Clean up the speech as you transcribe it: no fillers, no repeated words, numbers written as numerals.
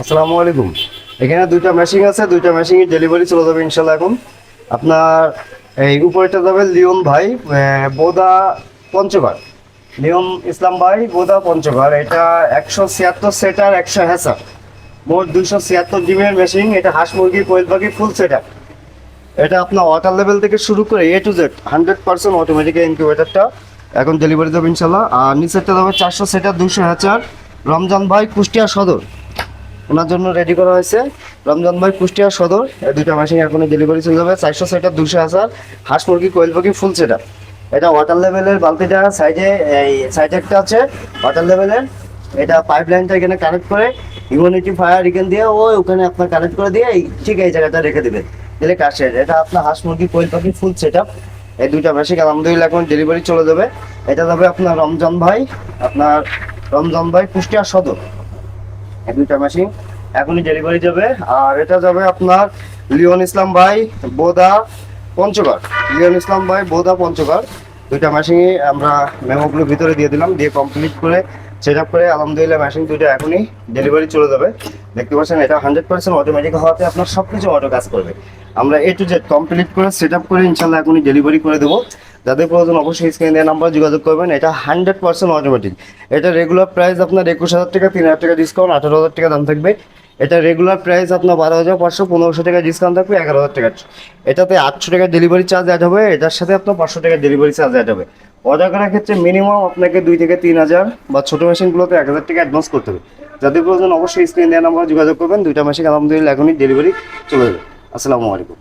আসসালামু আলাইকুম। এখানে দুইটা মেশিন আছে, দুইটা মেশিনের ডেলিভারি চলে যাবে ইনশাল্লাহ। এখন আপনার এই উপরেটা যাবে লিওন ভাই বোদা পঞ্চগড়, লিওন ইসলাম ভাই বোদা পঞ্চগড়। এটা 176 সেটার 100 হ্যাসার, মোট 276 ডিমের মেশিন। এটা হাঁস মুরগি কোয়েল পাখি ফুল সেটার। এটা আপনার ওয়াটার লেভেল থেকে শুরু করে A to Z 100% অটোমেটিক ইনকিউবেটারটা এখন ডেলিভারি দেবে ইনশাল্লাহ। আর নিচেরটা দেবে 400 সেটার 200 হ্যাচার, রমজান ভাই কুষ্টিয়া সদর, ওনার জন্য রেডি করা হয়েছে। রমজান ভাই কুষ্টিয়া সদর, এই দুইটা মেশিন এখনই ডেলিভারি চলে যাবে। 400 সেটার 200 হাজার, হাঁস মুরগি কোয়েল পাখি ফুল সেটার। এটা ওয়াটার লেভেলের বালতিটা সাইডে, এই সাইডে একটা আছে ওয়াটার লেভেলের। এটা পাইপ লাইনটা এখানে কানেক্ট করে ইমিউনিটি ফায়ার এখান দিয়ে ওখানে আপনার কানেক্ট করে দিয়ে ঠিক এই জায়গাটা রেখে দেবে, দিলে কাজ শেষ। এটা আপনার হাঁস মুরগি কোয়েল পাখি ফুল সেট আপ। এই দুইটা মেশিন আলহামদুলিল্লাহ এখন ডেলিভারি চলে যাবে। এটা যাবে আপনার রমজান ভাই কুষ্টিয়া সদর, এই দুইটা মেশিন এখনই ডেলিভারি যাবে। আর এটা যাবে আপনার লিওন ইসলাম ভাই বোদা পঞ্চগড়, লিওন ইসলাম ভাই বোদা পঞ্চগড়। দুইটা মেশিনই আমরা মেমোগুলো ভিতরে দিয়ে দিলাম, দিয়ে কমপ্লিট করে সেট আপ করে আলহামদুলিল্লাহ মেশিন দুইটা এখনই ডেলিভারি চলে যাবে। দেখতে পাচ্ছেন এটা 100% অটোমেটিক হওয়াতে আপনার সব কিছু অটো কাজ করবে। আমরা A to Z কমপ্লিট করে সেট আপ করে ইনশাল্লাহ এখনই ডেলিভারি করে দেবো। যাদের প্রয়োজন অবশ্যই স্ক্রিনে দেওয়া নাম্বার যোগাযোগ করবেন। এটা 100% অটোমেটিক। এটা রেগুলার প্রাইস আপনার 21,000 টাকা, 3,000 টাকা ডিসকাউন্ট, 18,000 টাকা দাম থাকবে। এটা রেগুলার প্রাইস আপনার 12,500, 1,500 টাকা ডিসকাউন্ট থাকবে, 11,000 টাকা। এটাতে 800 টাকা ডেলিভারি চার্জ অ্যাড হবে, এটার সাথে আপনার 500 টাকা ডেলিভারি চার্জ অ্যাড হবে। অর্ডার করার ক্ষেত্রে মিনিমাম আপনাকে 2 থেকে 3,000 বা ছোটো মেশিনগুলোতে 1,000 টাকা অ্যাডভান্স করতে হবে। যাদের প্রয়োজন অবশ্যই স্ক্রিনে দেওয়া নাম্বার যোগাযোগ করবেন। দুইটা মেশিন আলহামদুলিল্লাহ এখনই ডেলিভারি চলে যাবে। আসসালামু আলাইকুম।